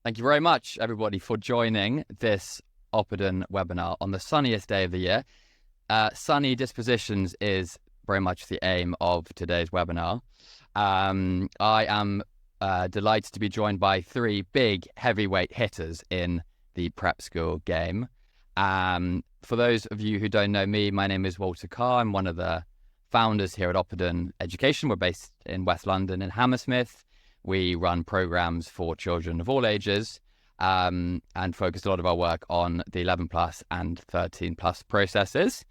Thank you very much, everybody, for joining this Oppidan webinar on the sunniest day of the year. Sunny dispositions is very much the aim of today's webinar. I am delighted to be joined by three big heavyweight hitters in the prep school game. For those of you who don't know me, my name is Walter Carr. I'm one of the founders here at Oppidan Education. We're based in West London in Hammersmith. We run programs for children of all ages and focus a lot of our work on the 11 plus and 13 plus processes.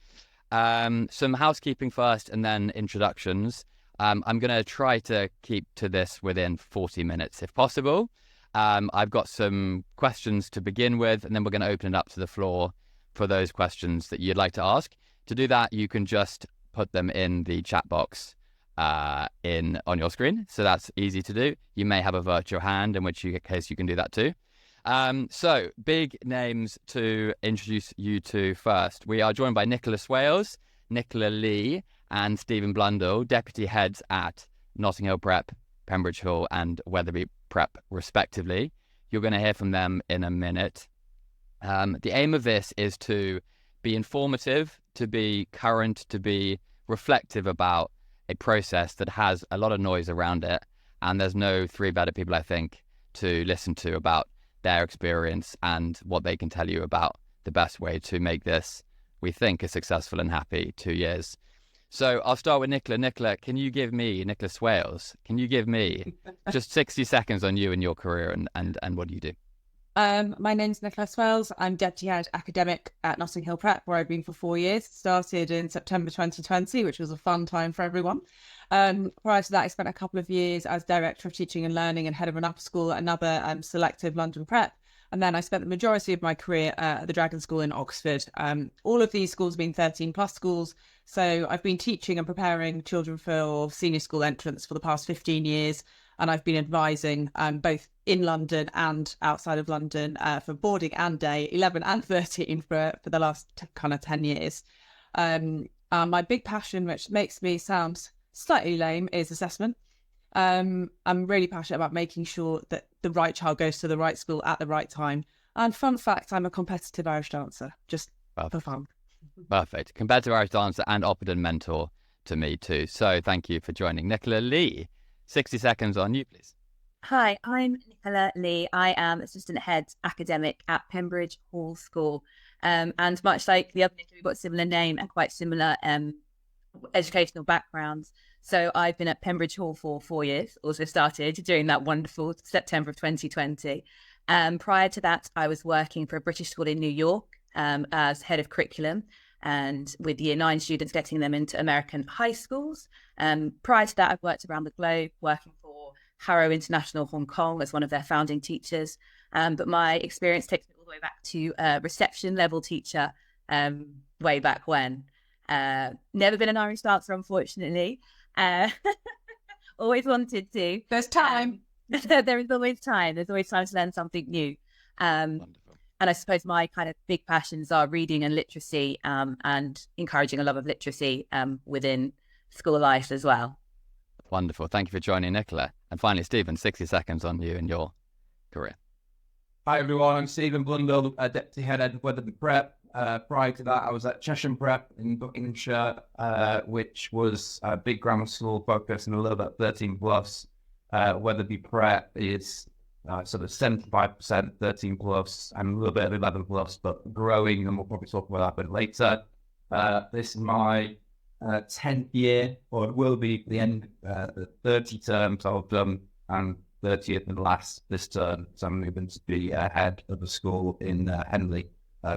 Some housekeeping first and then introductions. I'm going to try to keep to this within 40 minutes if possible. I've got some questions to begin with, and then we're going to open it up to the floor for those questions that you'd like to ask. To do that, you can just put them in the chat box on your screen, so that's easy to do. You may have a virtual hand, in which case you can do that too. So big names to introduce you to first. We are joined by Nicola Swales, Nicola Lee, and Stephen Blundell, deputy heads at Notting Hill Prep, Pembridge Hall, and Wetherby Prep, respectively. You're going to hear from them in a minute. The aim of this is to be informative, to be current, to be reflective about a process that has a lot of noise around it, and there's no three better people, I think, to listen to about their experience and what they can tell you about the best way to make this, we think, a successful and happy 2 years. So I'll start with Nicola. Nicola, Nicola Swales, can you give me just 60 seconds on you and your career and what do you do? My name's Nicola Swales. I'm Deputy Head Academic at Notting Hill Prep, where I've been for 4 years. Started in September 2020, which was a fun time for everyone. Prior to that, I spent a couple of years as Director of Teaching and Learning and Head of an upper school at another selective London Prep. And then I spent the majority of my career at the Dragon School in Oxford. All of these schools have been 13 plus schools. So I've been teaching and preparing children for senior school entrance for the past 15 years. And I've been advising both in London and outside of London for boarding and day, 11 and 13 for the last kind of 10 years. My big passion, which makes me sound slightly lame, is assessment. I'm really passionate about making sure that the right child goes to the right school at the right time. And fun fact, I'm a competitive Irish dancer, just for fun. Perfect. Competitive Irish dancer and Oppidan mentor to me too. So thank you for joining. Nicola Lee, 60 seconds on you, please. Hi, I'm Nicola Lee. I am Assistant Head Academic at Pembridge Hall School. And much like the other Nicola, we've got a similar name and quite similar educational backgrounds. So I've been at Pembridge Hall for 4 years, also started during that wonderful September of 2020. Prior to that, I was working for a British school in New York as head of curriculum, and with Year 9 students, getting them into American high schools. Prior to that, I've worked around the globe, working for Harrow International Hong Kong as one of their founding teachers. But my experience takes me all the way back to reception level teacher way back when. Never been an Irish dancer, unfortunately. Always wanted to. There's time. There is always time. There's always time to learn something new. Wonderful. And I suppose my kind of big passions are reading and literacy, and encouraging a love of literacy within school life as well. Wonderful. Thank you for joining, Nicola. And finally, Stephen, 60 seconds on you and your career. Hi, everyone. I'm Stephen Blundell, Deputy Head at Wetherby Prep. Prior to that, I was at Cheshire Prep in Buckinghamshire, which was a big grammar school focused on a little bit 13 plus. Wetherby Prep is sort of 75% 13 plus and a little bit of 11 plus, but growing, and we'll probably talk about that a bit later. This is my 10th year, or it will be the end of the 30 terms I've done, and 30th and last this term. So I'm moving to be head of a school in Henley,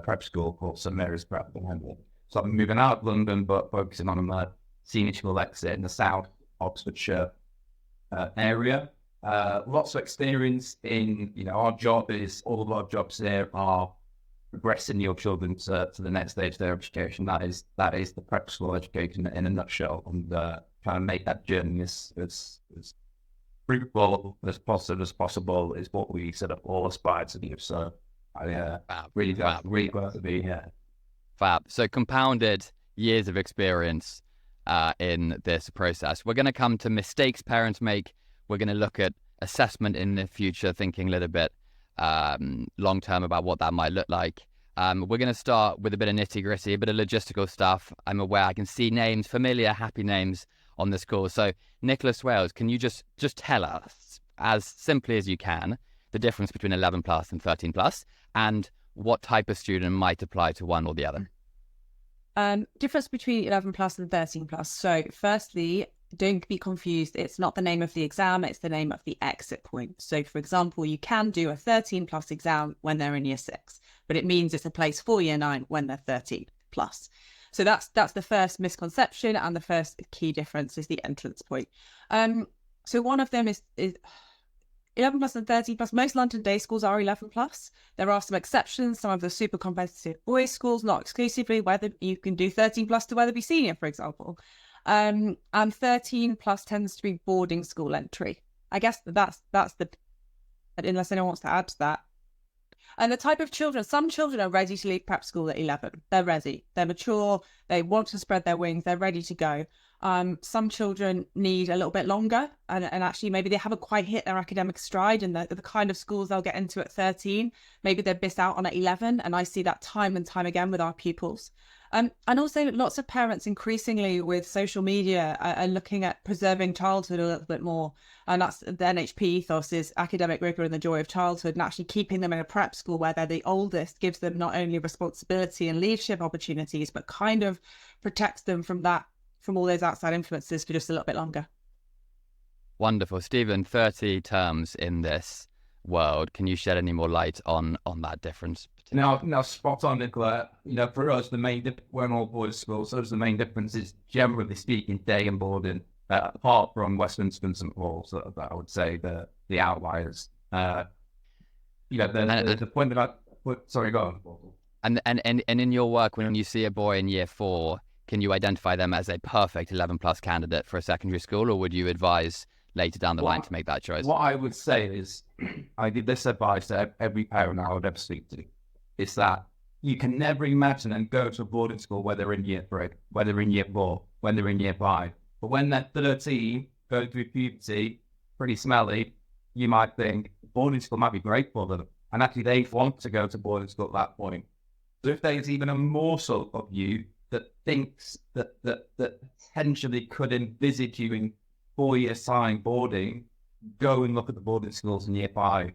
prep school called St Mary's Prep in Henley. So I'm moving out of London, but focusing on a senior school exit in the South Oxfordshire area. Lots of experience in, our job is, all of our jobs here are progressing your children to the next stage of their education. That is the prep school education in a nutshell, and trying to make that journey as fruitful as possible is what we sort of all aspire to do. So I really glad to be here. Fab. So compounded years of experience in this process. We're going to come to mistakes parents make. We're going to look at assessment in the future, thinking a little bit long term about what that might look like. We're going to start with a bit of nitty gritty, a bit of logistical stuff. I'm aware I can see names, familiar, happy names on this call. So Nicholas Wales, can you just tell us as simply as you can the difference between 11 plus and 13 plus, and what type of student might apply to one or the other? Difference between 11 plus and 13 plus. So firstly, don't be confused. It's not the name of the exam, it's the name of the exit point. So for example, you can do a 13 plus exam when they're in year 6, but it means it's a place for year 9 when they're 13 plus. So that's the first misconception, and the first key difference is the entrance point. So one of them is 11 plus and 13 plus. Most London day schools are 11 plus. There are some exceptions, some of the super competitive boys schools, not exclusively, whether you can do 13 plus to Wetherby Senior, for example. And 13 plus tends to be boarding school entry. I guess that's the, unless anyone wants to add to that. And the type of children, some children are ready to leave prep school at 11. They're ready. They're mature. They want to spread their wings. They're ready to go. Some children need a little bit longer, and actually maybe they haven't quite hit their academic stride, and the kind of schools they'll get into at 13, maybe they're missed out on at 11. And I see that time and time again with our pupils. And also lots of parents increasingly with social media are looking at preserving childhood a little bit more. And that's the NHP ethos is academic rigor and the joy of childhood, and actually keeping them in a prep school where they're the oldest gives them not only responsibility and leadership opportunities, but kind of protects them from all those outside influences for just a little bit longer. Wonderful. Stephen, 30 terms in this world. Can you shed any more light on that difference? Now, spot on, Nicola. For us, we're an all boys school, so the main difference is, generally speaking, day and boarding, apart from Westminster and St Paul's, that I would say the outliers. The point that sorry, go on. And in your work, when you see a boy in year 4, can you identify them as a perfect 11 plus candidate for a secondary school, or would you advise later down the line to make that choice? What I would say is, I give this advice to every parent I would ever speak to, is that you can never imagine and go to a boarding school where they're in year 3, whether in year 4, when they're in year 5. But when they're 13, going through puberty, pretty smelly, you might think boarding school might be great for them. And actually they want to go to boarding school at that point. So if there's even a morsel of you that thinks that potentially could envisage you in 4-year time boarding, go and look at the boarding schools in year 5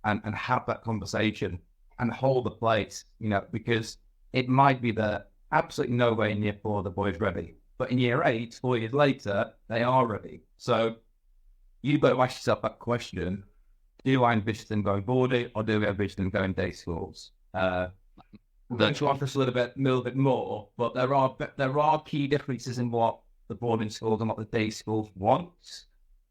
and have that conversation and hold the place, because it might be that absolutely no way in year 4 the boy's ready. But in year 8, 4 years later, they are ready. So you've got to ask yourself that question: do I envision them going boarding, or do I envision them going day schools? We're going to offer us a little bit more, but there are key differences in what the boarding schools and what the day schools want.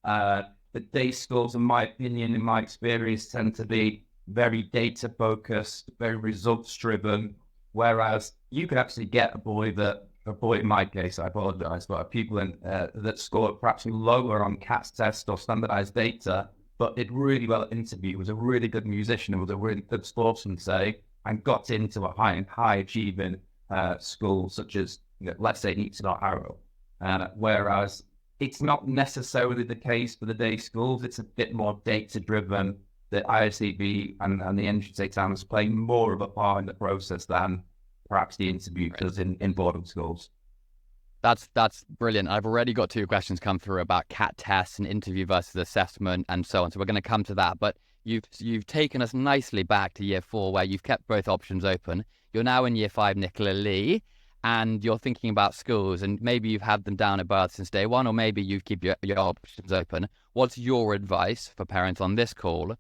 The day schools, in my opinion, in my experience, tend to be very data focused, very results driven, whereas you could actually get a boy in my case, I apologize, but people that scored perhaps lower on CATS test or standardized data, but did really well at interview, was a really good musician, and was a really good sportsman, say, and got into a high achieving school such as, let's say, Eton or Harrow. Whereas it's not necessarily the case for the day schools. It's a bit more data driven. The ISEB and the entrance exams play more of a part in the process than perhaps the interview does in boarding schools. That's brilliant. I've already got 2 questions come through about CAT tests and interview versus assessment and so on. So we're going to come to that. But you've taken us nicely back to year 4, where you've kept both options open. You're now in year 5, Nicola Lee, and you're thinking about schools, and maybe you've had them down at birth since day 1, or maybe you keep your options open. What's your advice for parents on this call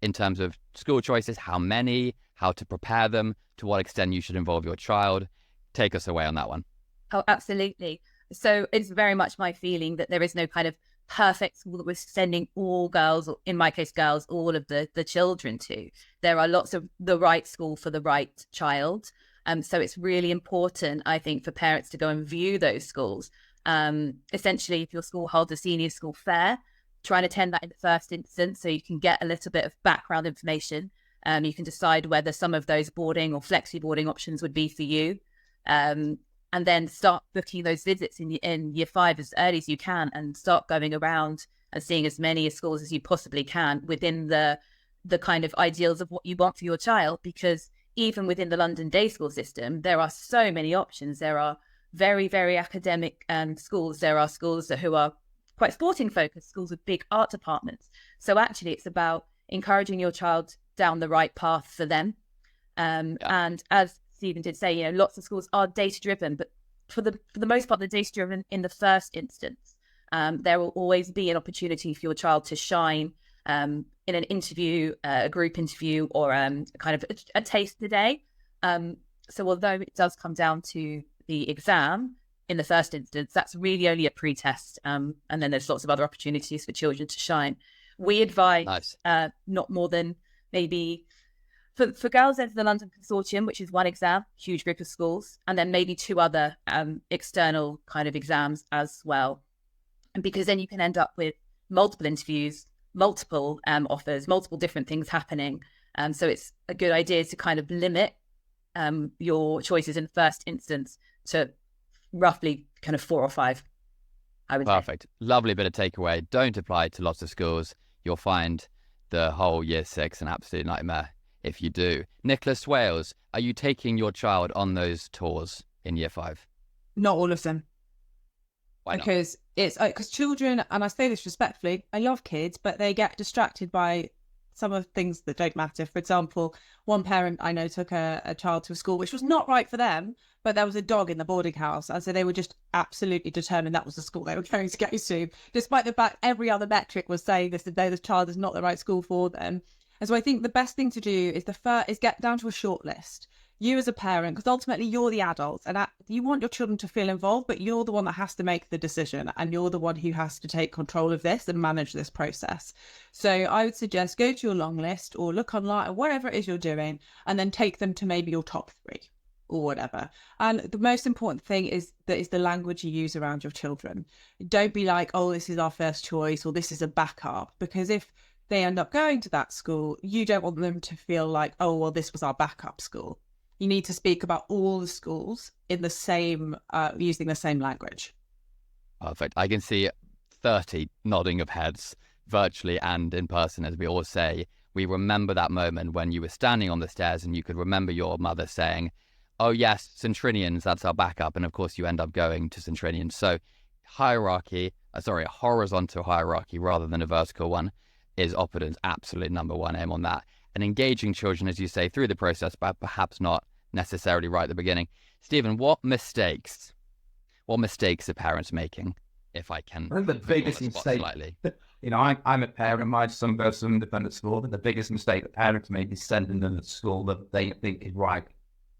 in terms of school choices? How many? How to prepare them? To what extent you should involve your child? Take us away on that one. Oh, absolutely. So it's very much my feeling that there is no kind of perfect school that we're sending all girls, or in my case girls, all of the children to. There are lots of the right school for the right child. So it's really important, I think, for parents to go and view those schools. Essentially, if your school holds a senior school fair, try and attend that in the first instance so you can get a little bit of background information. You can decide whether some of those boarding or flexi boarding options would be for you. And then start booking those visits in year 5 as early as you can, and start going around and seeing as many schools as you possibly can within the the kind of ideals of what you want for your child, because even within the London day school system, there are so many options. There are very, very academic schools. There are schools who are quite sporting focused, schools with big art departments. So actually it's about encouraging your child down the right path for them. And as Stephen did say, you know, lots of schools are data driven, but for the most part, they're data driven in the first instance. There will always be an opportunity for your child to shine in an interview, a group interview, or kind of a taster day. So although it does come down to the exam in the first instance, that's really only a pre-test. And then there's lots of other opportunities for children to shine. We advise not more than maybe, for girls, there's the London Consortium, which is one exam, huge group of schools, and then maybe 2 other external kind of exams as well. And because then you can end up with multiple interviews, multiple offers, multiple different things happening. So it's a good idea to kind of limit your choices in the first instance to roughly kind of 4 or 5, I would say. Perfect. Lovely bit of takeaway. Don't apply to lots of schools. You'll find the whole year 6 an absolute nightmare if you do. Nicholas Swales, are you taking your child on those tours in year 5? Not all of them. Why not? Because it's because children, and I say this respectfully, I love kids, but they get distracted by some of the things that don't matter. For example, one parent I know took a child to a school which was not right for them, but there was a dog in the boarding house, and so they were just absolutely determined that was the school they were going to go to, despite the fact every other metric was saying this child is not the right school for them. And so I think the best thing to do is get down to a short list. You as a parent, because ultimately you're the adult, and you want your children to feel involved, but you're the one that has to make the decision, and you're the one who has to take control of this and manage this process. So I would suggest go to your long list or look online or whatever it is you're doing, and then take them to maybe your top 3 or whatever. And the most important thing is the language you use around your children. Don't be like, oh, this is our first choice or this is a backup, because if they end up going to that school, you don't want them to feel like, oh, well, this was our backup school. You need to speak about all the schools in the same, using the same language. Perfect. I can see 30 nodding of heads virtually and in person as we all say, we remember that moment when you were standing on the stairs and you could remember your mother saying, oh yes, Centrinians, that's our backup. And of course you end up going to Centrinians. So a horizontal hierarchy rather than a vertical one is Oppidan's absolute number 1 aim on that. And engaging children, as you say, through the process, but perhaps not necessarily right at the beginning. Stephen, what mistakes are parents making, if I can? I think the biggest mistake, slightly. You know, I'm a parent, my son goes to an independent school, but the biggest mistake that parents make is sending them to school that they think is right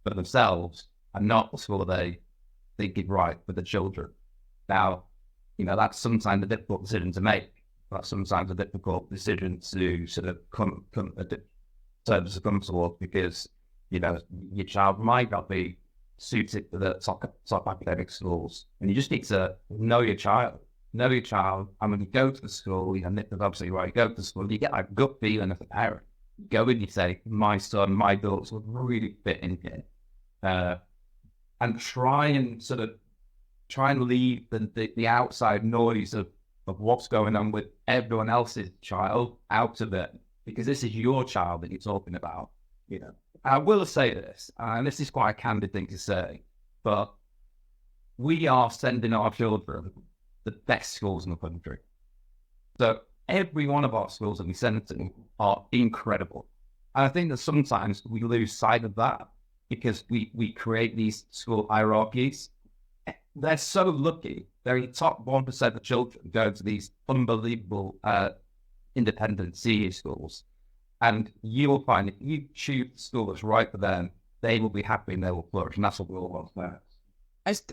for themselves and not the school they think is right for the children. Now, you know, that's sometimes a difficult decision to make. That's sometimes a difficult decision to sort of come towards, because, you know, your child might not be suited for the top academic schools, and you just need to know your child. And when you go to the school, you know, Nick was obviously right, you go to the school, you get that gut feeling as a parent. You go in, you say, my son, my daughters would really fit in here. And try and leave the outside noise of what's going on with everyone else's child out of it, because this is your child that you're talking about. You know, I will say this, and this is quite a candid thing to say, but we are sending our children the best schools in the country. So every one of our schools that we send to are incredible. And I think that sometimes we lose sight of that because we create these school hierarchies. They're so lucky. They're in the top 1% of children go to these unbelievable independent senior schools. And you will find if you choose the school that's right for them, they will be happy and they will flourish. And that's what we all want there.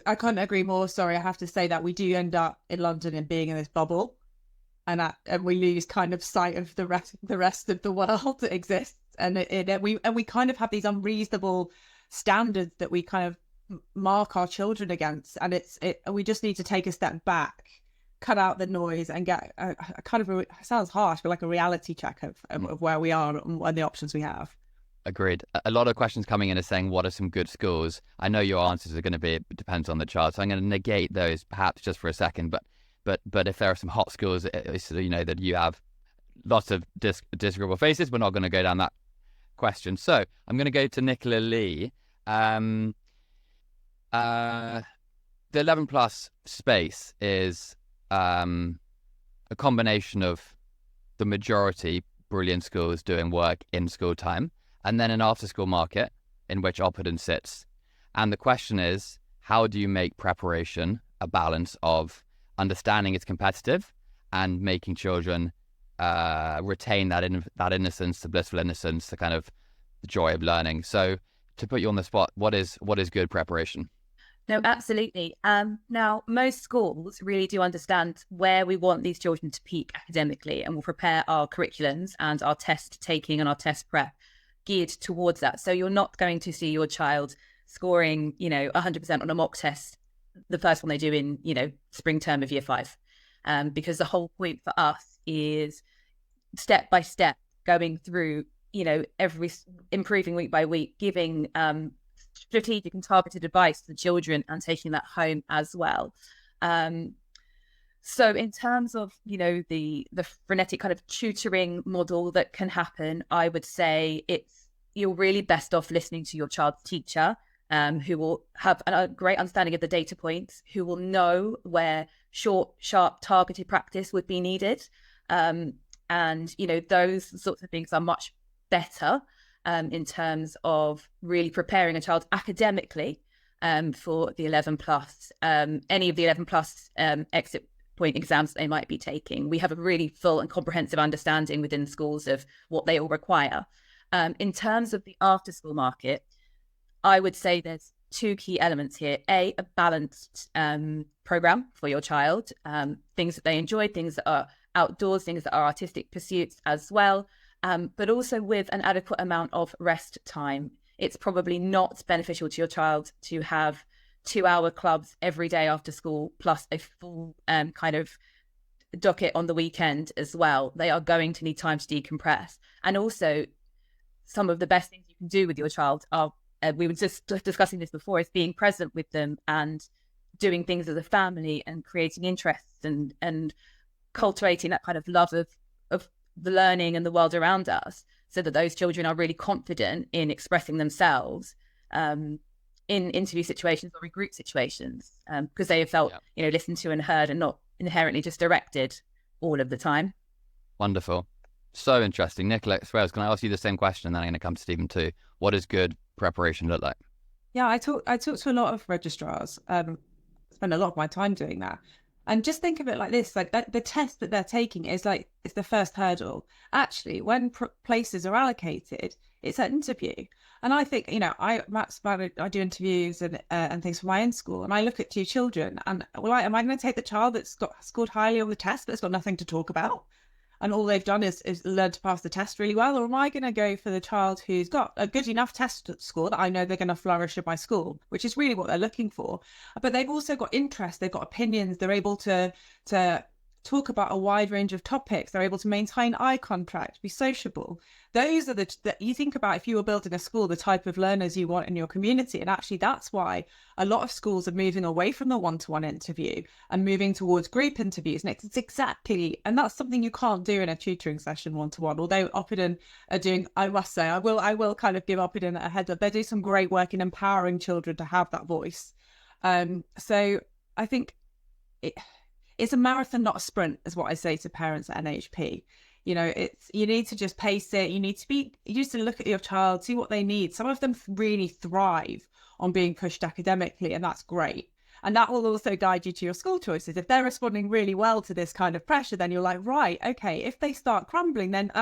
I couldn't agree more. Sorry, I have to say that we do end up in London and being in this bubble, and we lose kind of sight of the rest of the world that exists. And we kind of have these unreasonable standards that we kind of mark our children against, and we just need to take a step back, cut out the noise, and get a kind of it sounds harsh, but like a reality check of where we are and the options we have. Agreed. A lot of questions coming in are saying, what are some good schools? I know your answers are going to be, it depends on the child, so I'm going to negate those perhaps just for a second, but if there are some hot schools, you know, that you have lots of disagreeable faces. We're not going to go down that question. So I'm going to go to Nicola Lee. The 11 plus space is a combination of the majority brilliant schools doing work in school time, and then an after school market in which Oppidum sits. And the question is, how do you make preparation a balance of understanding it's competitive and making children retain that innocence, the blissful innocence, the kind of the joy of learning? So to put you on the spot, what is good preparation? No, absolutely. Now, most schools really do understand where we want these children to peak academically, and will prepare our curriculums and our test taking and our test prep geared towards that. So you're not going to see your child scoring, 100% on a mock test, the first one they do in, spring term of year 5. Because the whole point for us is step by step going through, every improving week by week, giving strategic and targeted advice to the children and taking that home as well. So in terms of, the frenetic kind of tutoring model that can happen, I would say you're really best off listening to your child's teacher, who will have a great understanding of the data points, who will know where short, sharp, targeted practice would be needed. And, those sorts of things are much better in terms of really preparing a child academically for the 11 plus, any of the 11 plus exit point exams they might be taking. We have a really full and comprehensive understanding within schools of what they all require. In terms of the after school market, I would say there's 2 key elements here. A balanced program for your child, things that they enjoy, things that are outdoors, things that are artistic pursuits as well. But also with an adequate amount of rest time. It's probably not beneficial to your child to have 2-hour clubs every day after school, plus a full kind of docket on the weekend as well. They are going to need time to decompress. And also, some of the best things you can do with your child are, we were just discussing this before, is being present with them and doing things as a family and creating interests and cultivating that kind of love of the learning and the world around us, so that those children are really confident in expressing themselves in interview situations or in group situations, because they have felt listened to and heard, and not inherently just directed all of the time. Wonderful. So interesting. Nicola Swales, can I ask you the same question, and then I'm going to come to Stephen too? What does good preparation look like? Yeah, I talk to a lot of registrars, spend a lot of my time doing that. And just think of it like this, like the test that they're taking is the first hurdle. Actually, when places are allocated, it's an interview. And I think, I do interviews and things for my own school, and I look at 2 children and, am I going to take the child that's scored highly on the test but has got nothing to talk about? And all they've done is learn to pass the test really well? Or am I going to go for the child who's got a good enough test score that I know they're going to flourish at my school, which is really what they're looking for. But they've also got interest, they've got opinions, they're able to talk about a wide range of topics, they're able to maintain eye contact, be sociable. Those are that you think about, if you were building a school, the type of learners you want in your community. And actually that's why a lot of schools are moving away from the one-to-one interview and moving towards group interviews. And and that's something you can't do in a tutoring session one-to-one. Although Oppidum are doing, I must say, I will kind of give Oppidum a heads up, they do some great work in empowering children to have that voice. So I think it's a marathon, not a sprint, is what I say to parents at NHP. You need to just pace it. You need to look at your child, see what they need. Some of them really thrive on being pushed academically, and that's great. And that will also guide you to your school choices. If they're responding really well to this kind of pressure, then you're like, right, okay, if they start crumbling, then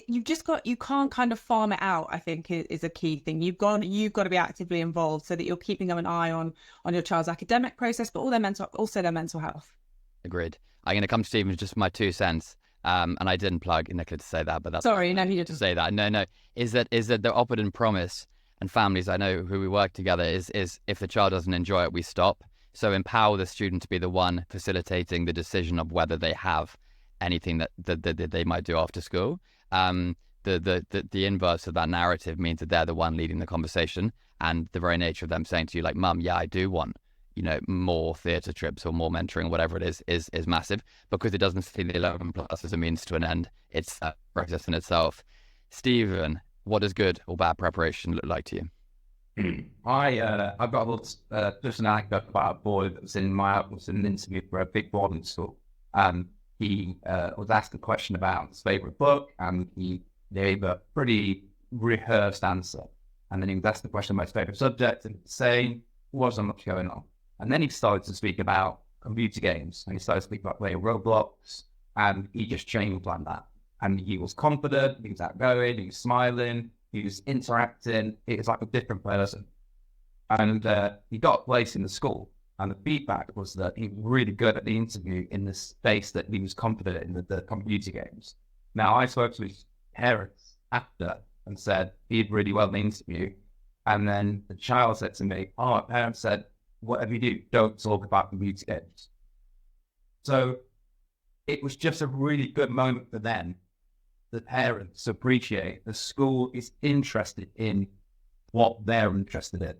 you can't kind of farm it out, I think is a key thing. You've got to be actively involved so that you're keeping them an eye on your child's academic process, but also their mental health. Agreed. I'm going to come to Stephen with just my 2 cents. And I didn't plug Nicola to say that, but that's sorry, no, you didn't say that. No, is that the Oppidum promise, and families I know who we work together, is if the child doesn't enjoy it, we stop. So empower the student to be the one facilitating the decision of whether they have anything that they might do after school. The inverse of that narrative means that they're the one leading the conversation, and the very nature of them saying to you, like, Mum, yeah, I do want more theatre trips or more mentoring, whatever it is massive, because it doesn't see the 11 plus as a means to an end. It's a process in itself. Stephen, what does good or bad preparation look like to you? I've got a little, just an anecdote about a boy that was in an interview for a big boarding school, and he was asked a question about his favourite book, and he gave a pretty rehearsed answer. And then he was asked the question about his favourite subject, and saying wasn't much going on. And then he started to speak about computer games, and he started to speak about playing Roblox, and he just changed like that. And he was confident, he was outgoing, he was smiling, he was interacting. It was like a different person. And he got a place in the school, and the feedback was that he was really good at the interview in the space that he was confident in the computer games. Now, I spoke to his parents after and said he did really well in the interview. And then the child said to me, my parents said, whatever you do, don't talk about computer games. So it was just a really good moment for them. The parents appreciate the school is interested in what they're interested in.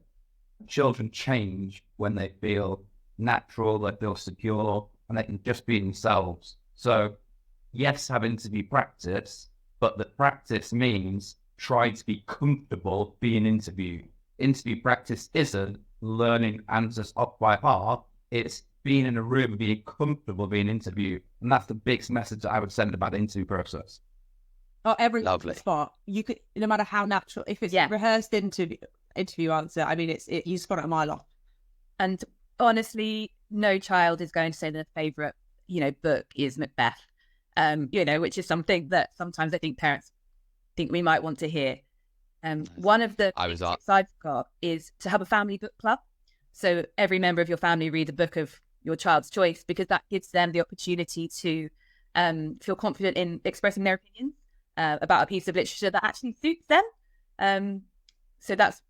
Children change when they feel natural, they feel secure, and they can just be themselves. So yes, have interview practice, but the practice means try to be comfortable being interviewed. Interview practice isn't learning answers off by heart. It's being in a room and being comfortable being interviewed. And that's the biggest message that I would send about the interview process. Oh, every Lovely spot. You could, no matter how natural, if it's a rehearsed interview answer, I mean, you spot it a mile off. And honestly, no child is going to say their favourite, book is Macbeth, which is something that sometimes I think parents think we might want to hear. One of the tips I've got is to have a family book club. So every member of your family read a book of your child's choice, because that gives them the opportunity to feel confident in expressing their opinions about a piece of literature that actually suits them. So that's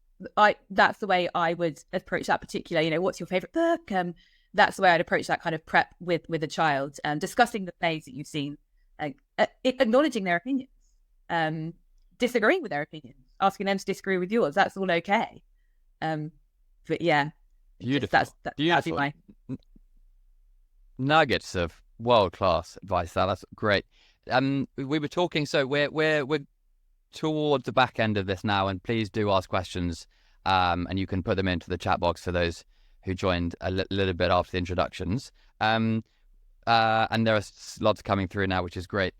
the way I would approach that particular, what's your favourite book? That's the way I'd approach that kind of prep with a child, discussing the plays that you've seen, acknowledging their opinions, disagreeing with their opinions, asking them to disagree with yours. That's all okay. But yeah, beautiful. That'd be my nuggets of world-class advice. That's great. We were talking, so we're towards the back end of this now, and please do ask questions, and you can put them into the chat box for those who joined a little bit after the introductions. And there are lots coming through now, which is great.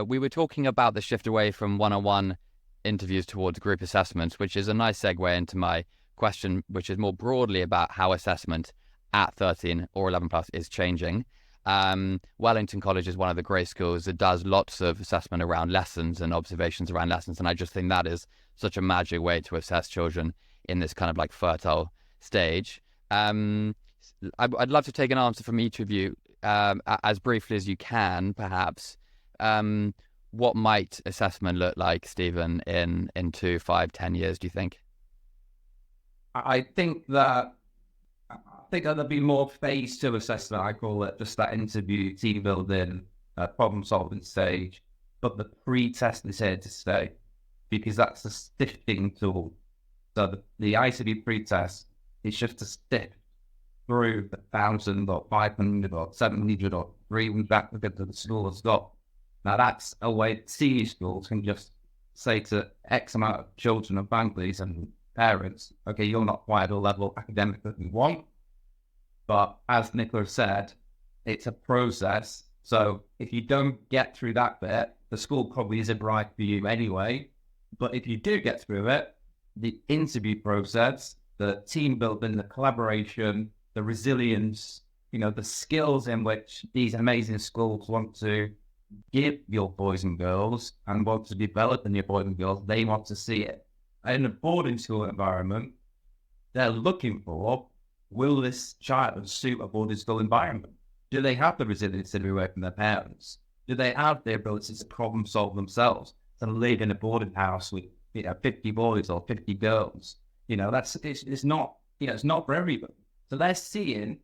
We were talking about the shift away from one-on-one interviews towards group assessments, which is a nice segue into my question, which is more broadly about how assessment at 13 or 11 plus is changing. Wellington College is one of the great schools that does lots of assessment around lessons and observations around lessons, and I just think that is such a magic way to assess children in this kind of like fertile stage. I'd love to take an answer from each of you, as briefly as you can, perhaps. What might assessment look like, Stephen, in 2, 5, 10 years, do you think? I think that there'll be more phase 2 assessment. I call it just that interview, team building, problem solving stage. But the pre-test is here to stay, because that's a sifting tool. So the ICB pre-test is just to sift through 1,000 or 500 or 700 or 300 applicants that the school has got. Now that's a way senior schools can just say to X amount of children and families and parents, okay, you're not quite at a level academic that we want. But as Nicola said, it's a process. So if you don't get through that bit, the school probably isn't right for you anyway. But if you do get through it, the interview process, the team building, the collaboration, the resilience, the skills in which these amazing schools want to give your boys and girls and want to develop in your boys and girls, they want to see it. In a boarding school environment, they're looking for, will this child suit a boarding school environment? Do they have the resilience to be away from their parents? Do they have the ability to problem solve themselves, to live in a boarding house with 50 boys or 50 girls? It's not for everybody. So they're seeing,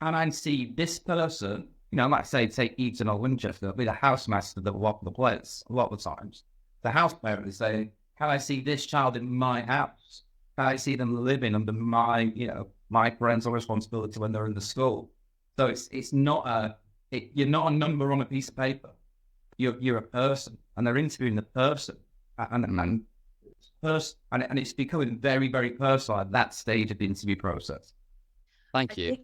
can I see this person? Like say take Eton or Winchester, be the housemaster that will walk the place a lot of the times. The house parent is saying, can I see this child in my house? Can I see them living under my, my parental responsibility when they're in the school. So it's not you're not a number on a piece of paper. You're a person, and they're interviewing the person, and it's becoming very, very personal at that stage of the interview process. Thank you,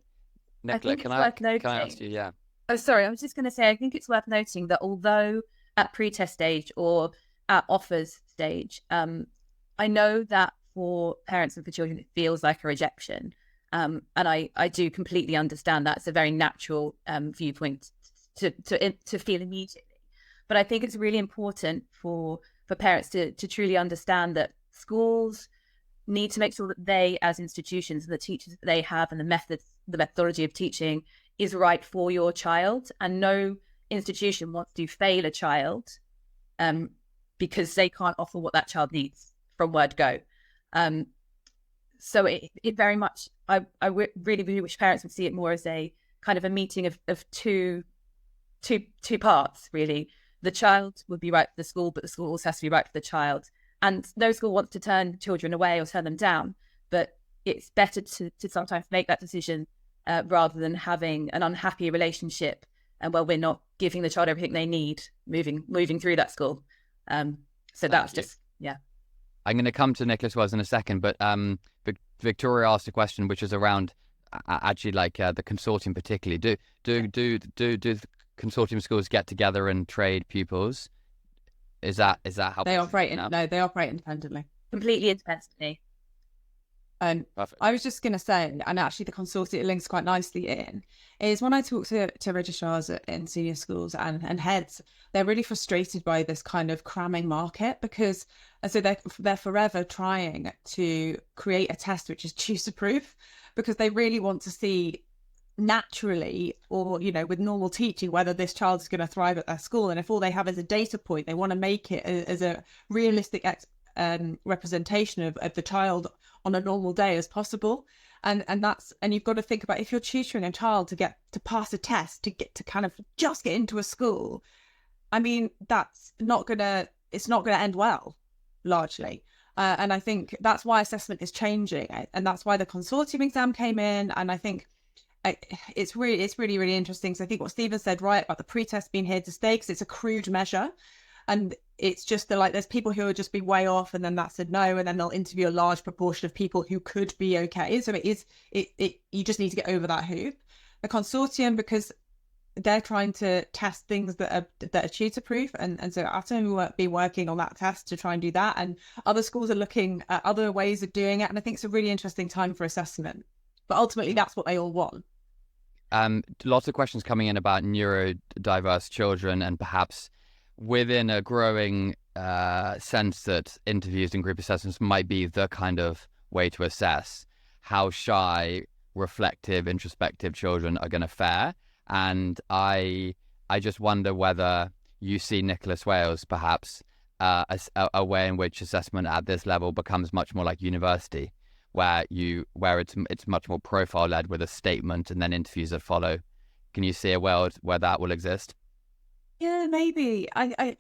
Nicola. Can I ask you? Yeah. Oh, sorry. I was just going to say, I think it's worth noting that although at pre-test stage or at offers stage, I know that for parents and for children, it feels like a rejection. And I do completely understand that. It's a very natural viewpoint to feel immediately. But I think it's really important for parents to truly understand that schools need to make sure that they, as institutions, the teachers that they have and the methodology of teaching is right for your child. And no institution wants to fail a child because they can't offer what that child needs from word go. So it very much, I really wish parents would see it more as a kind of a meeting of two parts, really. The child would be right for the school, but the school also has to be right for the child. And no school wants to turn children away or turn them down, but it's better to sometimes make that decision rather than having an unhappy relationship and we're not giving the child everything they need moving through that school. So that's just, yeah. I'm going to come to Nicholas Wells in a second, but Victoria asked a question which is around actually like the consortium particularly. Do the consortium schools get together and trade pupils? Is that how they operate? No, they operate independently, completely independently. Perfect. I was just going to say, and actually the consortium links quite nicely in, is when I talk to registrars in senior schools and heads, they're really frustrated by this kind of cramming market because, so they're forever trying to create a test which is tutor proof because they really want to see naturally or with normal teaching whether this child is going to thrive at their school, and if all they have is a data point, they want to make it as a realistic representation of the child on a normal day as possible, and you've got to think about if you're tutoring a child to pass a test to kind of just get into a school. I mean, it's not gonna end well, largely. And I think that's why assessment is changing, and that's why the consortium exam came in. And I think it's really, really interesting. So I think what Stephen said right about the pre-test being here to stay, because it's a crude measure, and it's just there's people who will just be way off, and then that's a no, and then they'll interview a large proportion of people who could be okay. So you just need to get over that hoop. The consortium, because they're trying to test things that are tutor proof, and so Atom will be working on that test to try and do that, and other schools are looking at other ways of doing it, and I think it's a really interesting time for assessment, but ultimately that's what they all want. Lots of questions coming in about neurodiverse children, and perhaps within a growing sense that interviews and group assessments might be the kind of way to assess how shy, reflective, introspective children are going to fare. And I just wonder whether you see Nicholas Wales perhaps as a way in which assessment at this level becomes much more like university, where it's much more profile led with a statement and then interviews that follow. Can you see a world where that will exist? Yeah, maybe.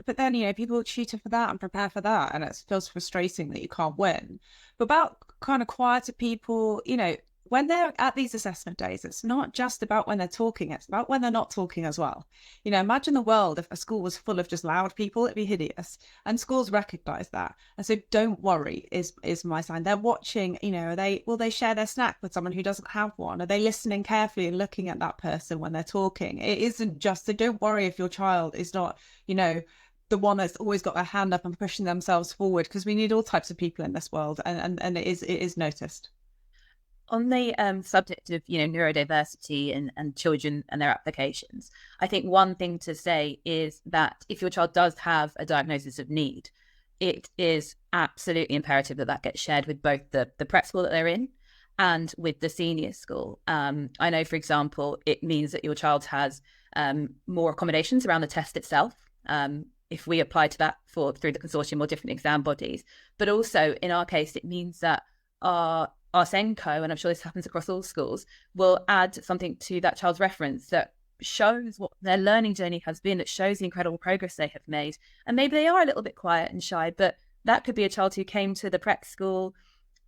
But then people tutor for that and prepare for that, and it feels frustrating that you can't win. But about kind of quieter people, when they're at these assessment days, it's not just about when they're talking, it's about when they're not talking as well. Imagine the world if a school was full of just loud people, it'd be hideous. And schools recognise that. And so don't worry is my sign. They're watching, will they share their snack with someone who doesn't have one? Are they listening carefully and looking at that person when they're talking? It isn't just, so don't worry if your child is not, the one that's always got their hand up and pushing themselves forward, because we need all types of people in this world, and it is noticed. On the subject of neurodiversity and children and their applications, I think one thing to say is that if your child does have a diagnosis of need, it is absolutely imperative that gets shared with both the prep school that they're in and with the senior school. I know, for example, it means that your child has more accommodations around the test itself. If we apply to that through the consortium or different exam bodies, but also in our case, it means that our SENCO, and I'm sure this happens across all schools, will add something to that child's reference that shows what their learning journey has been, that shows the incredible progress they have made. And maybe they are a little bit quiet and shy, but that could be a child who came to the prep school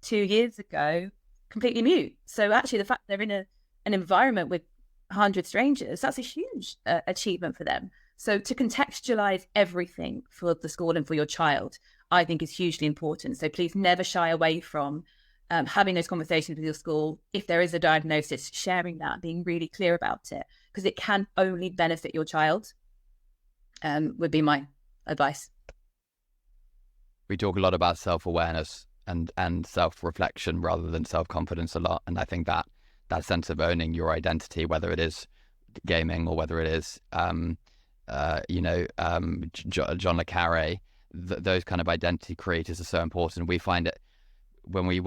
2 years ago, completely mute. So actually the fact they're in an environment with 100 strangers, that's a huge achievement for them. So to contextualize everything for the school and for your child, I think is hugely important. So please never shy away from having those conversations with your school. If there is a diagnosis, sharing that, being really clear about it, because it can only benefit your child, would be my advice. We talk a lot about self-awareness and self-reflection rather than self-confidence a lot. And I think that sense of owning your identity, whether it is gaming or whether it is, John le Carre, those kind of identity creators are so important. We find it when we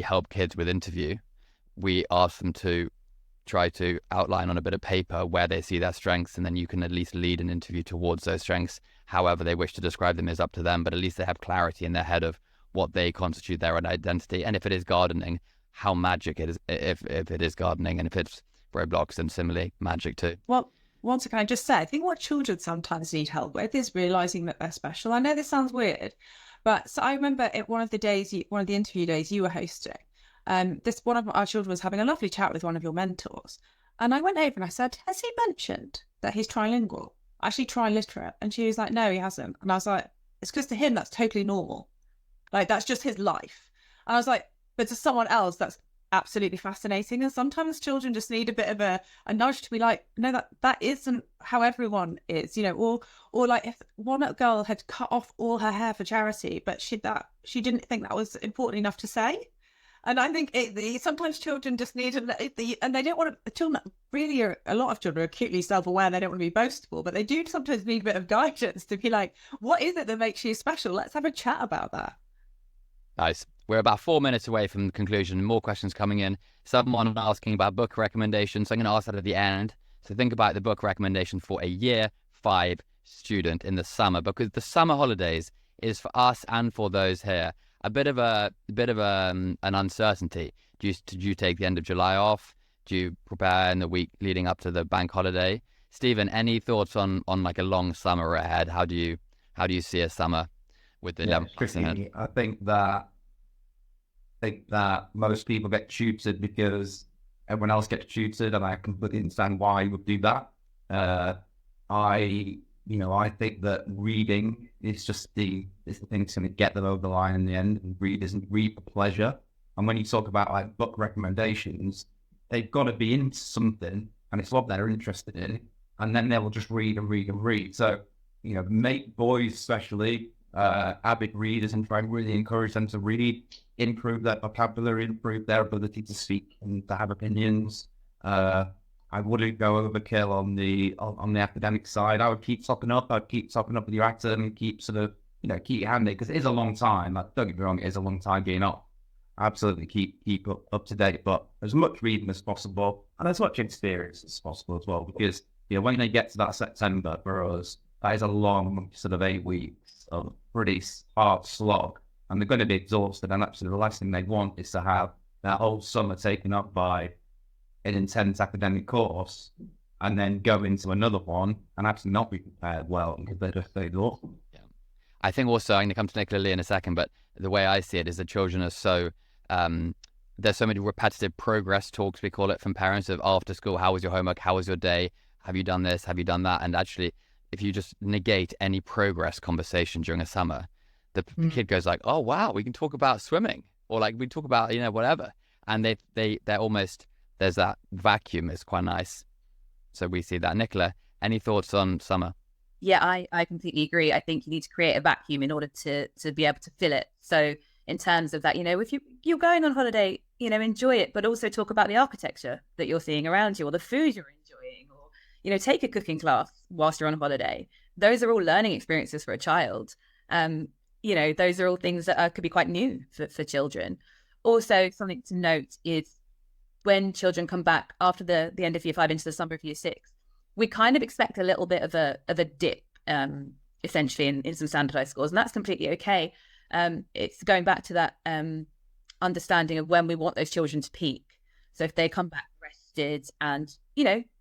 help kids with interview, we ask them to try to outline on a bit of paper where they see their strengths, and then you can at least lead an interview towards those strengths. However they wish to describe them is up to them, but at least they have clarity in their head of what they constitute their own identity. And if it is gardening, how magic it is, if it is gardening, and if it's Roblox, then similarly magic too. Well, once again, I just say, I think what children sometimes need help with is realizing that they're special. I know this sounds weird, but so I remember at one of the interview days you were hosting, one of our children was having a lovely chat with one of your mentors, and I went over and I said, has he mentioned that he's trilingual, actually triliterate? And she was like, no, he hasn't. And I was like, it's because to him that's totally normal, like that's just his life. And I was like, but to someone else that's absolutely fascinating. And sometimes children just need a bit of a nudge to be like, no, that isn't how everyone is, or like if one girl had cut off all her hair for charity, but she didn't think that was important enough to say. And I think sometimes children just need and they don't want to. Children really are, a lot of children are acutely self-aware. They don't want to be boastful, but they do sometimes need a bit of guidance to be like, what is it that makes you special? Let's have a chat about that. Nice. We're about 4 minutes away from the conclusion. More questions coming in. Someone asking about book recommendations. So I'm going to ask that at the end. So think about the book recommendation for a year 5 student in the summer, because the summer holidays is for us and for those here a bit of an uncertainty. Do you take the end of July off? Do you prepare in the week leading up to the bank holiday? Stephen, any thoughts on like a long summer ahead? How do you see a summer with the 11 months ahead? I think that most people get tutored because everyone else gets tutored, and I completely understand why you would do that. I think that reading is just the thing that's going to get them over the line in the end. And read for pleasure. And when you talk about like book recommendations, they've got to be into something, and it's what they're interested in, and then they will just read and read and read. So make boys especially avid readers and try and really encourage them to read, improve their vocabulary, improve their ability to speak and to have opinions. I wouldn't go overkill on the academic side. I would keep topping up. I'd keep topping up with your actor and keep sort of keep your hand in, because it is a long time. Like, don't get me wrong, it is a long time being up. Absolutely keep up to date, but as much reading as possible and as much experience as possible as well, because when they get to that September for us, that is a long sort of 8 weeks of pretty hard slog, and they're going to be exhausted. And actually, the last thing they want is to have that whole summer taken up by an intense academic course and then go into another one and actually not be prepared well, because they're just exhausted. Yeah, I think also I'm going to come to Nicola Lee in a second, but the way I see it is that children are so there's so many repetitive progress talks, we call it, from parents of after school. How was your homework? How was your day? Have you done this? Have you done that? And actually, if you just negate any progress conversation during a summer, the kid goes like, oh, wow, we can talk about swimming, or like we talk about, whatever. And they're almost, there's that vacuum. It's quite nice. So we see that. Nicola, any thoughts on summer? Yeah, I completely agree. I think you need to create a vacuum in order to be able to fill it. So in terms of that, if you're going on holiday, enjoy it, but also talk about the architecture that you're seeing around you, or the food you're enjoying, or, take a cooking class whilst you're on holiday. Those are all learning experiences for a child. Those are all things that could be quite new for children. Also, something to note is when children come back after the end of year 5 into the summer of year 6, we kind of expect a little bit of a dip, essentially in some standardized scores, and that's completely okay. It's going back to that understanding of when we want those children to peak. So if they come back rested and,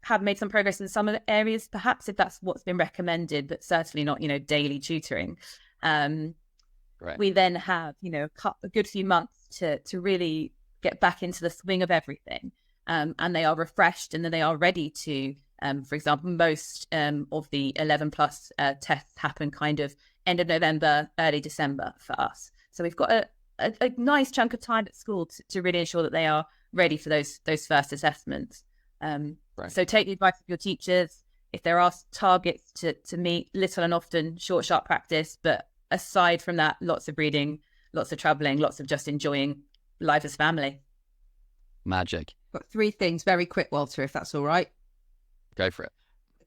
have made some progress in some of the areas, perhaps if that's what's been recommended, but certainly not, daily tutoring. Right. We then have, a good few months to really get back into the swing of everything, and they are refreshed, and then they are ready to, for example, most of the 11 plus tests happen kind of end of November, early December for us. So we've got a nice chunk of time at school to really ensure that they are ready for those first assessments. Right. So take the advice of your teachers. If there are targets to meet, little and often, short, sharp practice. But aside from that, lots of reading, lots of traveling, lots of just enjoying life as family. Magic. Got 3 things, very quick, Walter, if that's all right. Go for it.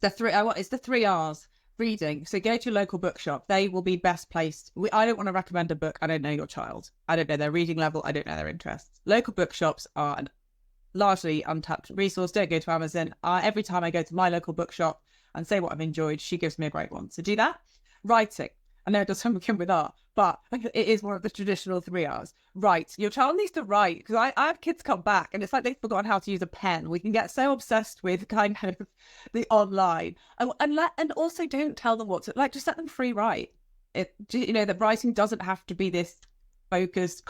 It's the 3 R's. Reading. So go to your local bookshop. They will be best placed. I don't want to recommend a book. I don't know your child. I don't know their reading level. I don't know their interests. Local bookshops are an largely untapped resource. Don't go to Amazon. Every time I go to my local bookshop and say what I've enjoyed, she gives me a great one. So do that. Writing. I know it doesn't begin with art, but it is one of the traditional 3 R's. Write. Your child needs to write, because I have kids come back and it's like they've forgotten how to use a pen. We can get so obsessed with kind of the online, and also don't tell them what to, like, just let them free write. That writing doesn't have to be this focused,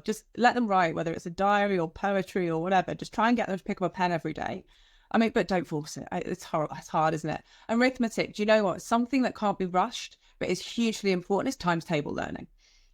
just let them write, whether it's a diary or poetry or whatever. Just try and get them to pick up a pen every day. I mean, but don't force it. It's hard, isn't it? Arithmetic. Do you know what? Something that can't be rushed, but is hugely important, is times table learning.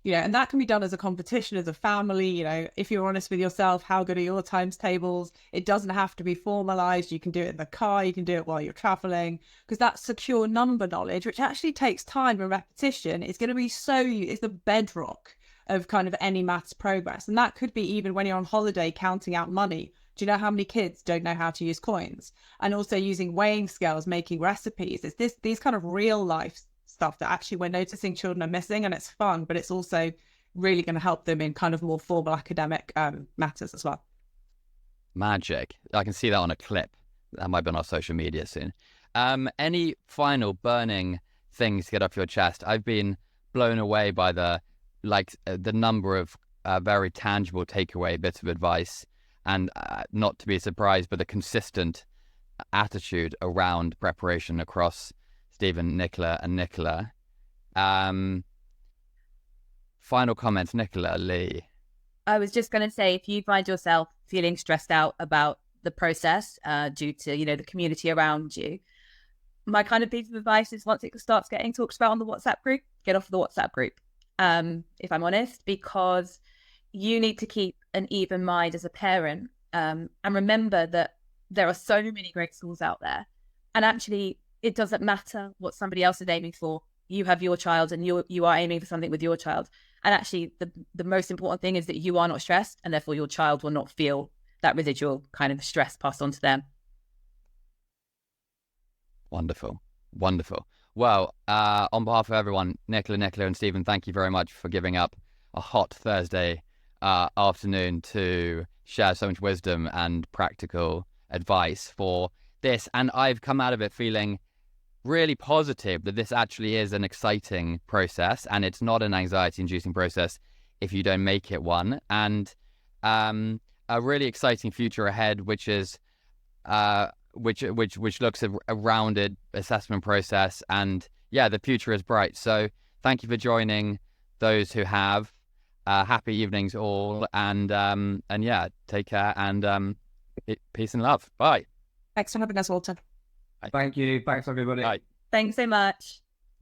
And that can be done as a competition, as a family. If you're honest with yourself, how good are your times tables? It doesn't have to be formalized. You can do it in the car. You can do it while you're traveling, because that secure number knowledge, which actually takes time and repetition, is going to be it's the bedrock of kind of any maths progress. And that could be even when you're on holiday counting out money. Do you know how many kids don't know how to use coins? And also using weighing scales, making recipes. It's these kind of real life stuff that actually we're noticing children are missing, and it's fun, but it's also really going to help them in kind of more formal academic matters as well. Magic. I can see that on a clip. That might be on our social media soon. Any final burning things to get off your chest? I've been blown away by the number of very tangible takeaway bits of advice, and not to be surprised, but the consistent attitude around preparation across Stephen, Nicola, and Nicola. Final comments, Nicola, Lee. I was just going to say, if you find yourself feeling stressed out about the process due to, the community around you, my kind of piece of advice is, once it starts getting talked about on the WhatsApp group, get off the WhatsApp group, if I'm honest, because you need to keep an even mind as a parent, and remember that there are so many great schools out there, and actually it doesn't matter what somebody else is aiming for. You have your child, and you are aiming for something with your child. And actually, the most important thing is that you are not stressed, and therefore your child will not feel that residual kind of stress passed on to them. Wonderful. Well, on behalf of everyone, Nicola, and Stephen, thank you very much for giving up a hot Thursday afternoon to share so much wisdom and practical advice for this. And I've come out of it feeling really positive that this actually is an exciting process, and it's not an anxiety-inducing process if you don't make it one. And a really exciting future ahead, which is which looks at a rounded assessment process. And yeah, the future is bright. So thank you for joining those who have. Happy evenings all, and yeah, take care, and peace and love. Bye. Thanks for having us, Walter. Thank you. Thanks, everybody. Bye. Thanks so much.